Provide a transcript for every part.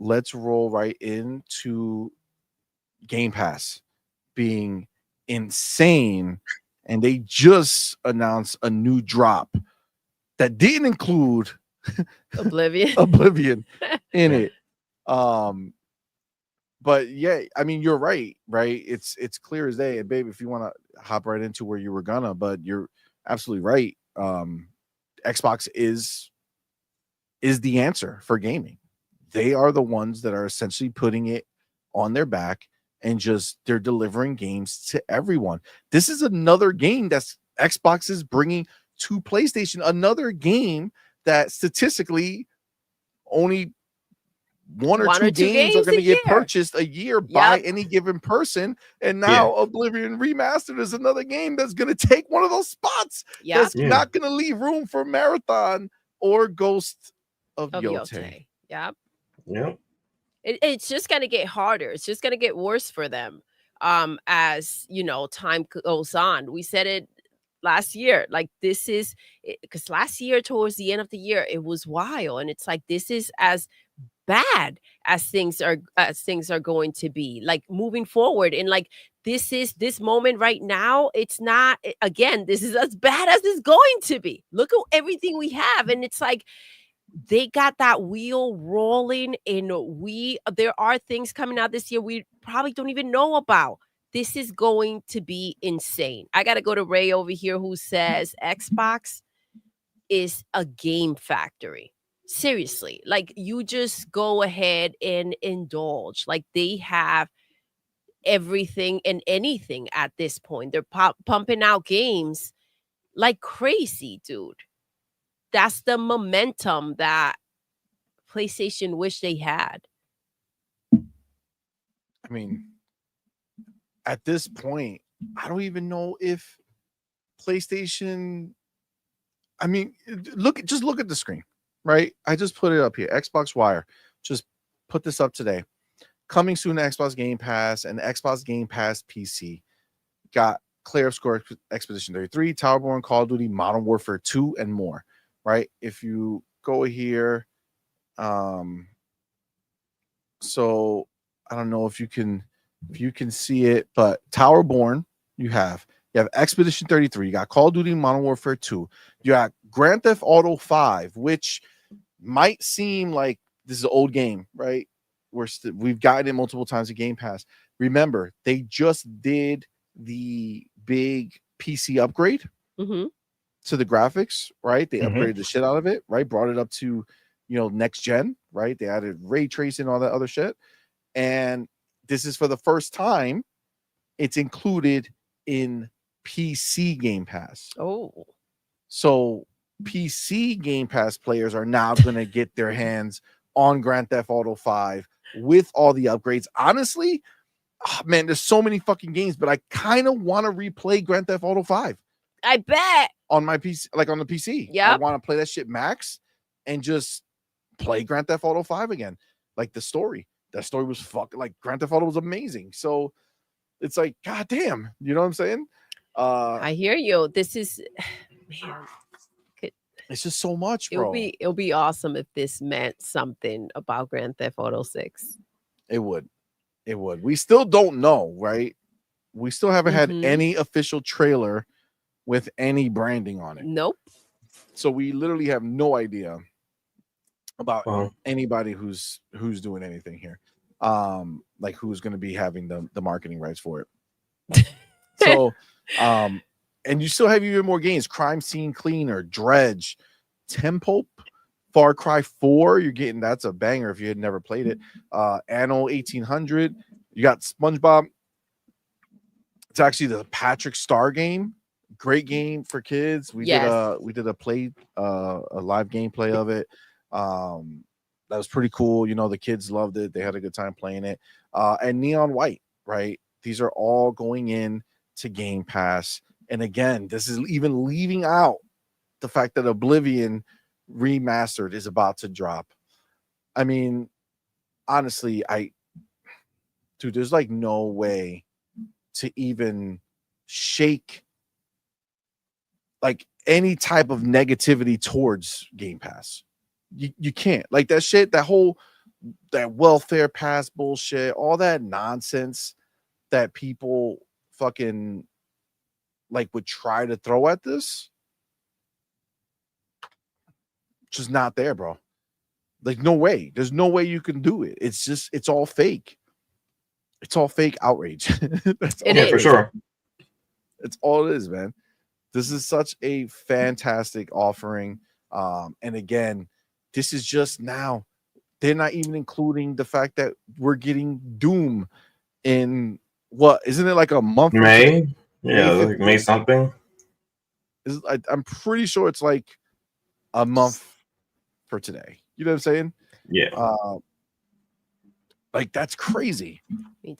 let's roll right into Game Pass being insane. And they just announced a new drop that didn't include Oblivion in it. But yeah, I mean, you're right? It's clear as day. And babe, if you want to hop right into where you were gonna, but you're absolutely right. Xbox is the answer for gaming. They are the ones that are essentially putting it on their back and just they're delivering games to everyone. This is another game that's Xbox is bringing to PlayStation, another game that statistically only one or two games are going to get purchased a year by any given person. And now Oblivion Remastered is another game that's going to take one of those spots. That's not going to leave room for Marathon or Ghost of Yotei. Yep. Yep. It's just going to get harder. It's just going to get worse for them as, time goes on. We said it last year. Like, this is because last year, towards the end of the year, it was wild. And it's like, this is as bad as things are going to be, like, moving forward. And like, this moment right now, it's not, again, this is as bad as it's going to be. Look at everything we have. And it's like, they got that wheel rolling, and there are things coming out this year we probably don't even know about. This is going to be insane. I got to go to Ray over here, who says Xbox is a game factory. Seriously, like, you just go ahead and indulge. Like, they have everything and anything at this point. They're pumping out games like crazy, dude. That's the momentum that PlayStation wish they had. I mean, at this point, I don't even know if PlayStation. I mean, just look at the screen, right? I just put it up here. Xbox Wire just put this up today. Coming soon to Xbox Game Pass and Xbox Game Pass PC. Got Clair of Score Expedition 33, Towerborn, Call of Duty, Modern Warfare 2, and more. Right? If you go here, so I don't know if you can see it, but Towerborn, you have Expedition 33, you got Call of Duty Modern Warfare 2, you got Grand Theft Auto 5, which might seem like this is an old game, right? We've gotten it multiple times at Game Pass. Remember, they just did the big PC upgrade. To the graphics, right? They upgraded the shit out of it, right? Brought it up to, next gen, right? They added ray tracing, all that other shit. And this is for the first time it's included in PC Game Pass. Oh. So PC Game Pass players are now going to get their hands on Grand Theft Auto 5 with all the upgrades. Honestly, man, there's so many fucking games, but I kind of want to replay Grand Theft Auto 5. I bet. On my PC, like on the PC. Yeah. I want to play that shit max and just play Grand Theft Auto 5 again. Like that story was like Grand Theft Auto was amazing. So it's like, God damn, you know what I'm saying? I hear you. This is, man. It's just so much, bro. It'll be awesome if this meant something about Grand Theft Auto 6. It would. We still don't know, right? We still haven't had any official trailer with any branding on it. Nope. So we literally have no idea about anybody who's doing anything here. Like who's going to be having the marketing rights for it. So, and you still have even more games: Crime Scene Cleaner, Dredge, Tempope, Far Cry 4. You're getting, that's a banger if you had never played it. Anno 1800. You got SpongeBob. It's actually the Patrick Star game. Great game for kids. We did a live gameplay of it. That was pretty cool. The kids loved it. They had a good time playing it. And Neon White, right? These are all going in to Game Pass. And again, this is even leaving out the fact that Oblivion Remastered is about to drop. I mean, honestly, there's like no way to even shake like any type of negativity towards Game Pass. You can't. Like that shit, that whole that welfare pass bullshit, all that nonsense that people fucking like would try to throw at this, just not there, bro. Like, no way. There's no way you can do it. It's all fake. It's all fake outrage. That's It all is. For sure. It's all it is, man. This is such a fantastic offering. And again, this is just now. They're not even including the fact that we're getting Doom in what? Isn't it like a month? May? Yeah, May like May something. I'm pretty sure it's like a month for today. You know what I'm saying? Yeah. Like, that's crazy.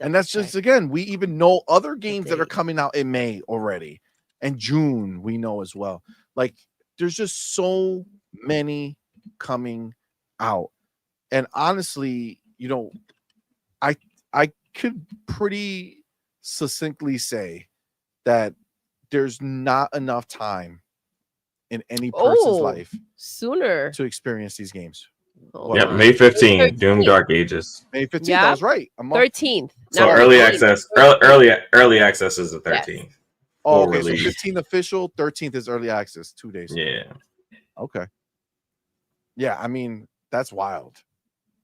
And that's just, again, we even know other games that are coming out in May already. And June, we know as well. Like, there's just so many coming out. And honestly, you know, I could pretty succinctly say that there's not enough time in any person's life sooner to experience these games. Yep, May 15th, Doom Dark Ages. May 15th, I was right. 13th. So early access, early access is the 13th. Yes. Oh, okay, so 15th official, 13th is early access, 2 days. Yeah. Okay. Yeah, I mean, that's wild.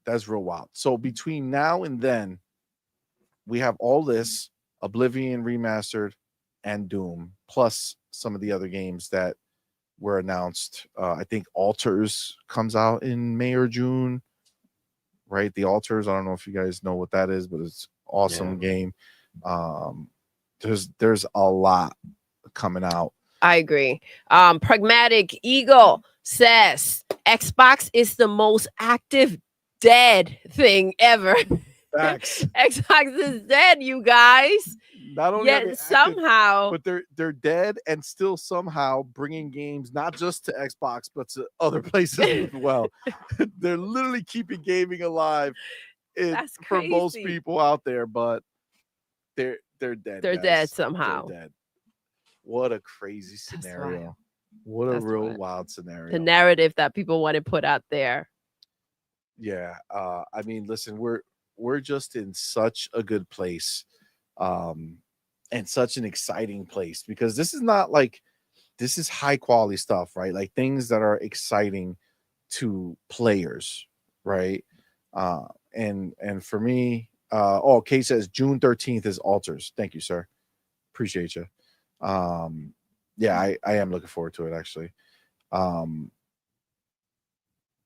That's real wild. So between now and then, we have all this Oblivion Remastered and Doom, plus some of the other games that were announced. I think Alters comes out in May or June, right? The Alters. I don't know if you guys know what that is, but it's awesome game. There's a lot coming out. I agree. Pragmatic Eagle says Xbox is the most active dead thing ever. Facts. Xbox is dead, you guys. Not only yet somehow, but they're dead and still somehow bringing games not just to Xbox but to other places as well. They're literally keeping gaming alive for most people out there, but they're dead. They're dead somehow. They're dead. What a crazy scenario! What a real wild scenario. The narrative that people want to put out there. Yeah, I mean, listen, we're just in such a good place. And such an exciting place, because this is high quality stuff, right? Like things that are exciting to players, right? And for me, Kay says June 13th is Alters. Thank you, sir. Appreciate you. Yeah, I am looking forward to it, actually.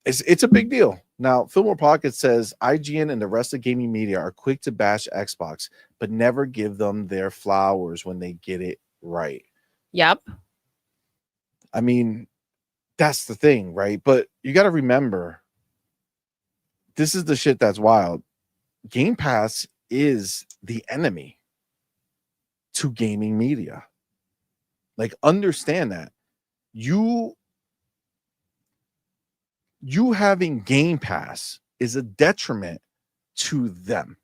It's a big deal. Now, Fillmore Pocket says IGN and the rest of gaming media are quick to bash Xbox, but never give them their flowers when they get it right. Yep. I mean, that's the thing, right? But you got to remember, this is the shit that's wild. Game Pass is the enemy to gaming media. Like, understand that. You having Game Pass is a detriment to them,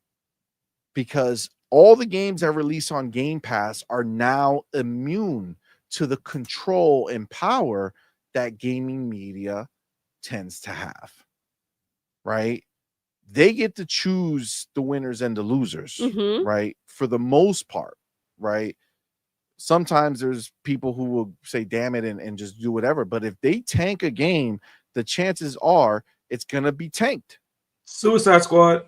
because all the games that release on Game Pass are now immune to the control and power that gaming media tends to have, right? They get to choose the winners and the losers, right? For the most part, right? Sometimes there's people who will say, damn it, and just do whatever. But if they tank a game, the chances are it's going to be tanked. Suicide Squad.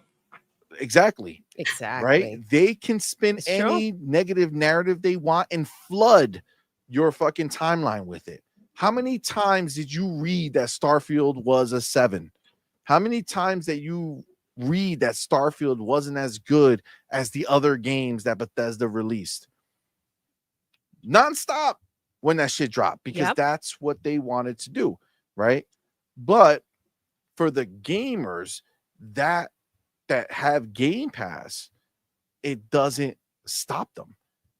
Exactly. Right? They can spin any negative narrative they want and flood your fucking timeline with it. How many times did you read that Starfield was a 7? How many times that you read that Starfield wasn't as good as the other games that Bethesda released? Nonstop when that shit dropped, because that's what they wanted to do, right? But for the gamers that have Game Pass, it doesn't stop them.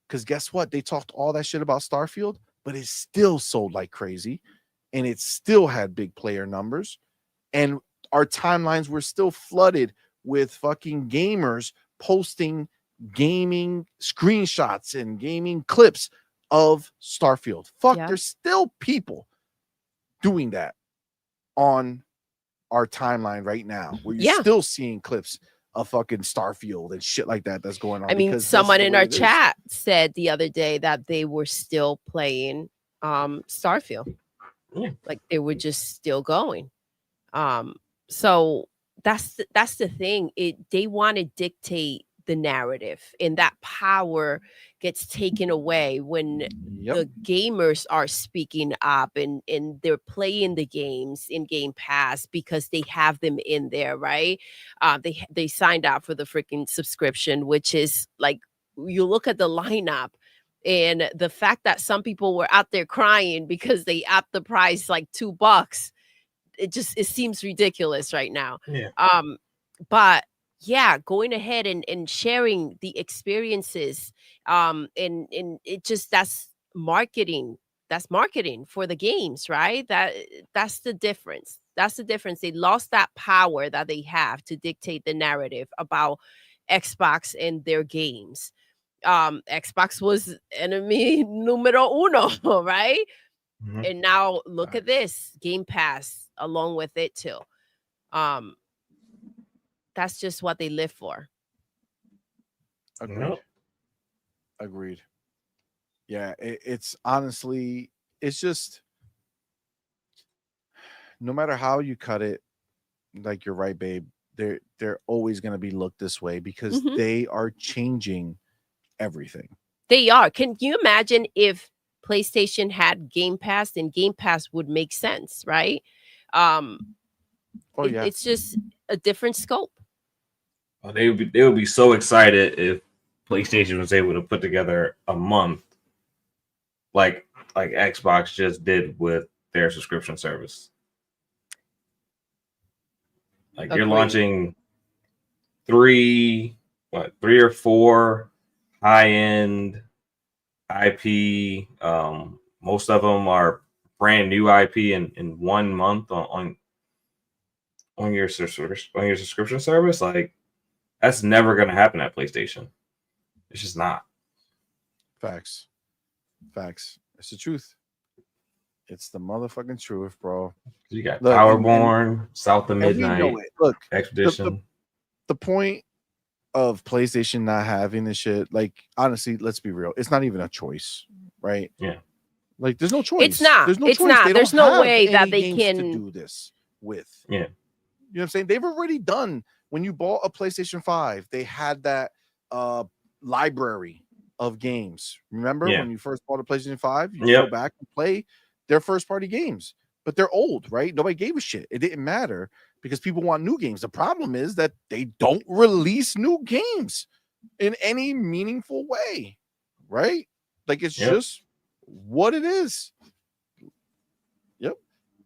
Because guess what? They talked all that shit about Starfield, but it still sold like crazy, and it still had big player numbers, and our timelines were still flooded with fucking gamers posting gaming screenshots and gaming clips of Starfield. There's still people doing that on our timeline right now, where you're Yeah. still seeing clips of fucking Starfield and shit like that that's going on. I mean, because this is someone the in way our it is. chat said the other day that they were still playing Starfield. Yeah. Like they were just still going. So that's the thing. They want to dictate the narrative, and that power gets taken away when Yep. the gamers are speaking up and they're playing the games in Game Pass because they have them in there, right? They signed up for the freaking subscription, which is like, you look at the lineup and the fact that some people were out there crying because they upped the price like $2. It seems ridiculous right now. Yeah. But yeah, going ahead and sharing the experiences, and it just, that's marketing for the games, right? That's the difference. They lost that power that they have to dictate the narrative about Xbox and their games. Xbox was enemy numero uno, right? Mhm. And now look at Facts. this, Game Pass along with it too. That's just what they live for. Agreed. Nope. Agreed. Yeah, it's honestly, it's just, no matter how you cut it, like, you're right, babe. They're always going to be looked this way because Mhm. they are changing everything. They are. Can you imagine if PlayStation had Game Pass? Then Game Pass would make sense, right? Oh yeah. It's just a different scope. Oh, they would be so excited if PlayStation was able to put together a month like Xbox just did with their subscription service. Like, you're Agreed. launching three or four high-end IP. Most of them are brand new IP in 1 month on your subscription service. Like, that's never going to happen at PlayStation. It's just not. Facts. It's the truth. It's the motherfucking truth, bro. You got Look, Powerborn, South of and we Midnight, know it. Look, Expedition. the point of PlayStation not having this shit, like, honestly, let's be real, it's not even a choice, right? Yeah. Like, there's no choice. It's not. There's no It's choice. not. They There's don't no have way that any they games can to do this with. Yeah. You know what I'm saying? They've already done, when you bought a PlayStation 5, they had that library of games. Remember when you first bought a PlayStation 5, you go back and play their first party games, but they're old, right? Nobody gave a shit. It didn't matter because people want new games. The problem is that they don't release new games in any meaningful way, right? Like, it's just what it is. Yep.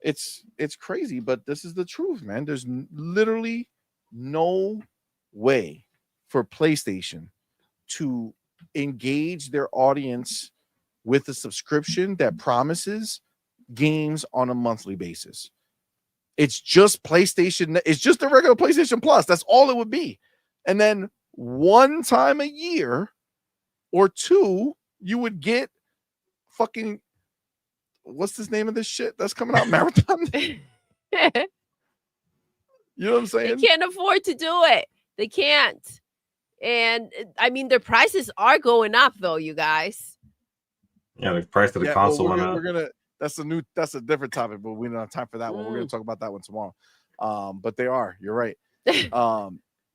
It's crazy, but this is the truth, man. There's literally no way for PlayStation to engage their audience with a subscription that promises games on a monthly basis. It's just PlayStation. It's just a regular PlayStation Plus. That's all it would be. And then one time a year or two, you would get fucking, what's this name of this shit that's coming out? Marathon. You know what I'm saying? They can't afford to do it. They can't. And I mean, their prices are going up, though, you guys. Yeah, the price of the console went up. We're gonna. That's a different topic, but we don't have time for that one. We're gonna talk about that one tomorrow. But they are. You're right.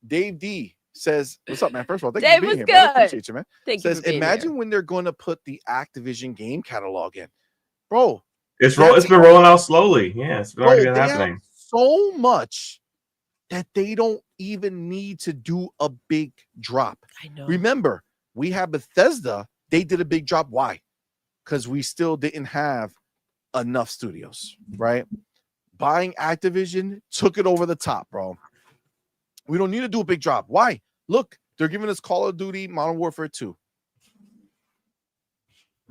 Dave D says, "What's up, man? First of all, thank you for being here, brother. Appreciate you, man." Says, imagine when they're going to put the Activision game catalog in, bro. It's been rolling out slowly. Yeah, it's already been happening. So much that they don't even need to do a big drop. I know. Remember, we have Bethesda. They did a big drop. Why? Because we still didn't have enough studios, right? Buying Activision took it over the top, bro. We don't need to do a big drop. Why? Look, they're giving us Call of Duty Modern Warfare 2.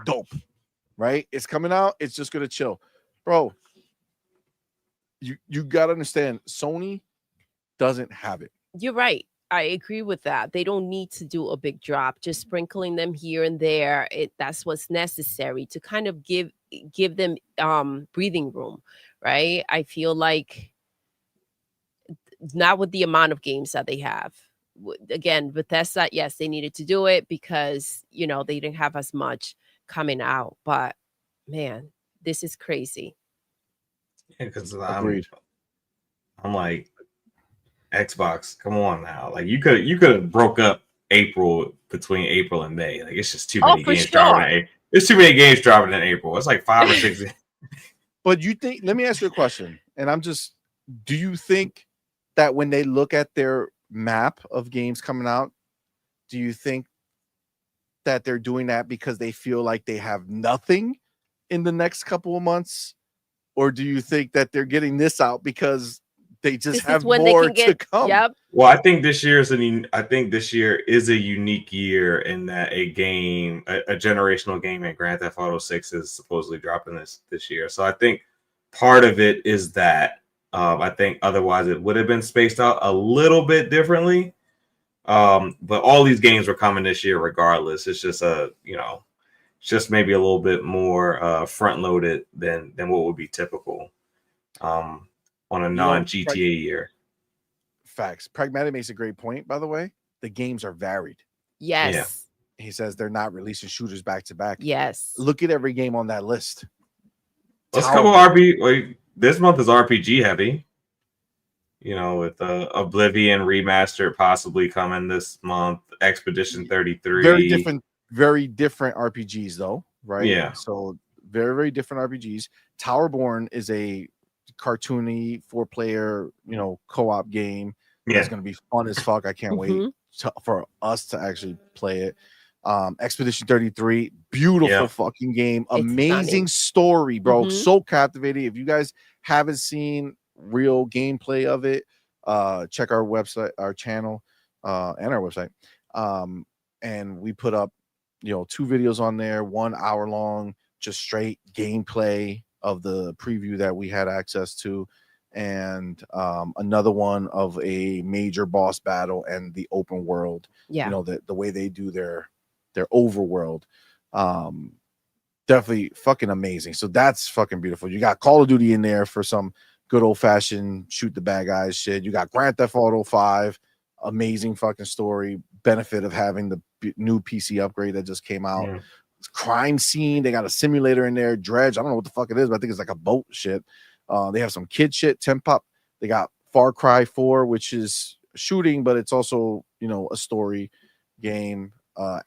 Dope, right? It's coming out. It's just gonna chill, bro. You gotta understand, Sony doesn't have it. You're right. I agree with that. They don't need to do a big drop. Just sprinkling them here and there. That's what's necessary to kind of give them breathing room, right? I feel like not with the amount of games that they have. Again, Bethesda, yes, they needed to do it because, you know, they didn't have as much coming out. But man, this is crazy. Yeah, because Agreed. I'm like, Xbox, come on now. Like you could have broke up between April and May. Like it's just too many games dropping. There's too many games dropping in April. It's like 5 or 6. But you think? Let me ask you a question. And do you think that when they look at their map of games coming out, do you think that they're doing that because they feel like they have nothing in the next couple of months, or do you think that they're getting this out because they just have more to come? Yep. Well, I think this year is a unique year in that a generational game in Grand Theft Auto 6 is supposedly dropping this year. So I think part of it is that I think otherwise it would have been spaced out a little bit differently. But all these games were coming this year regardless. It's just just maybe a little bit more front loaded than what would be typical on a non-GTA year. Facts. Pragmatic makes a great point, by the way. The games are varied. Yes. Yeah. He says they're not releasing shooters back to back. Yes. Look at every game on that list. Let's couple RPG. Like this month is RPG heavy. You know, with Oblivion Remastered possibly coming this month. Expedition 33. Very different RPGs though, right? Yeah. So very, very different RPGs. Towerborn is a cartoony 4-player, co-op game. Yeah. It's going to be fun as fuck. I can't wait for us to actually play it. Expedition 33, beautiful fucking game. Amazing story, bro. So captivating. If you guys haven't seen real gameplay of it, check our website, our channel, and our website. And we put up, 2 videos on there, 1 hour long, just straight gameplay of the preview that we had access to, and another one of a major boss battle and the open world. The way they do their overworld. Definitely fucking amazing. So that's fucking beautiful. You got Call of Duty in there for some good old-fashioned shoot the bad guys shit. You got Grand Theft Auto 5, amazing fucking story, benefit of having the new PC upgrade that just came out. Crime Scene, they got a simulator in there. Dredge, I don't know what the fuck it is, but I think it's like a boat shit. They have some kid shit. Temp Up. They got Far Cry 4, which is shooting, but it's also a story game.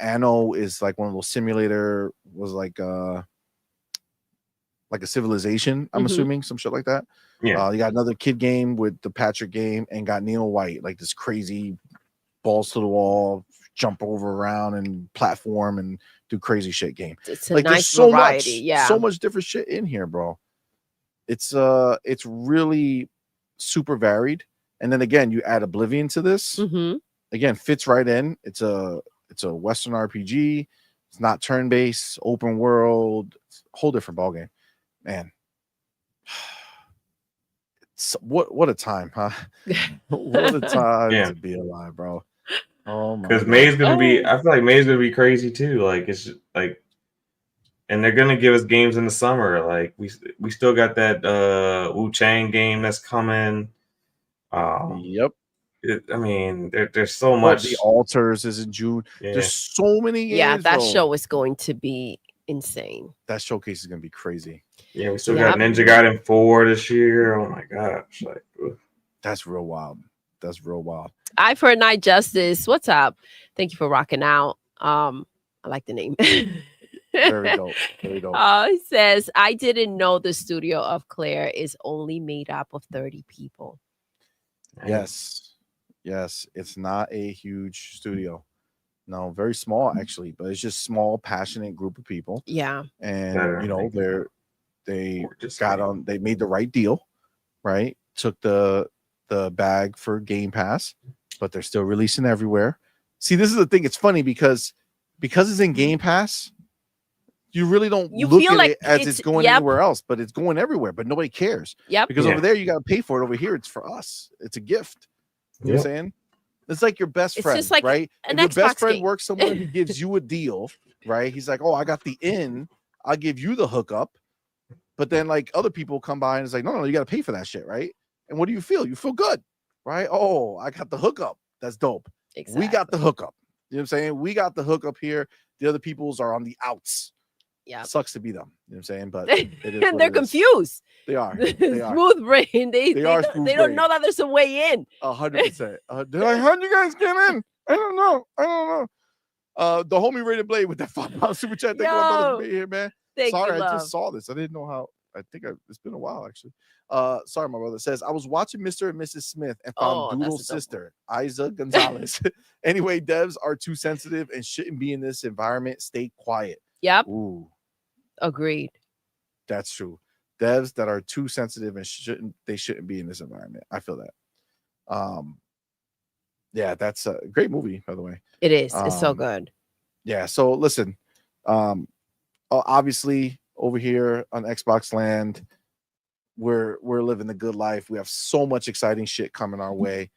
Anno is like one of those simulator, was like a Civilization, I'm assuming, some shit like that. You got another kid game with the Patrick game, and got Neil White, like this crazy balls to the wall, jump over around and platform and do crazy shit game. It's a nice variety. So much different shit in here, bro. It's really super varied. And then again, you add Oblivion to this. Again, fits right in. It's a Western RPG. It's not turn-based, open world. It's a whole different ballgame. Man. What a time, huh? What a time to be alive, bro. Oh my! Because May's gonna be. I feel like May's gonna be crazy too. Like it's just, like, and they're gonna give us games in the summer. Like we still got that Wu Chang game that's coming. Yep. There's so much. The Altars is in June. There's so many games. That show is going to be insane. That showcase is gonna be crazy. Yeah, we still got Ninja Gaiden 4 this year. Oh my gosh, like that's real wild. I've heard Night Justice. What's up? Thank you for rocking out. I like the name. Very dope. He says, I didn't know the studio of Claire is only made up of 30 people. Yes. It's not a huge studio. No, very small actually, but it's just small, passionate group of people. Yeah. And they made the right deal, right? Took the bag for Game Pass, but they're still releasing everywhere. See, this is the thing. It's funny because it's in Game Pass, you really don't look at it as it's going anywhere else, but it's going everywhere, but nobody cares. Because over there you got to pay for it. Over here, it's for us. It's a gift. You know what I'm saying? It's like your best friend, just like right? If your best friend works somewhere, he gives you a deal, right? He's like, oh, I got the in. I'll give you the hookup. But then like other people come by and it's like, no, you got to pay for that shit, right? And what do you feel? You feel good, right? Oh, I got the hookup. That's dope. Exactly. We got the hookup. You know what I'm saying? We got the hookup here. The other peoples are on the outs. Yeah. Sucks to be them. You know what I'm saying? But it is and they're confused. They are. They are. Smooth brain. They smooth don't know that there's a way in. 100%. How'd you guys get in? I don't know. The homie Rated Blade with that $5 super chat. Thank you, my brother, for being here, man. Sorry, I just saw this. I didn't know how. I think it's been a while, actually. Sorry, my brother. It says, I was watching Mr. and Mrs. Smith and found Doodle's sister, Isa Gonzalez. Anyway, devs are too sensitive and shouldn't be in this environment. Stay quiet. Yep. Ooh. Agreed. That's true. Devs that are too sensitive and shouldn't be in this environment. I feel that. Yeah, that's a great movie, by the way. It is. It's so good. Yeah. So listen, obviously over here on Xbox Land, we're living the good life. We have so much exciting shit coming our way.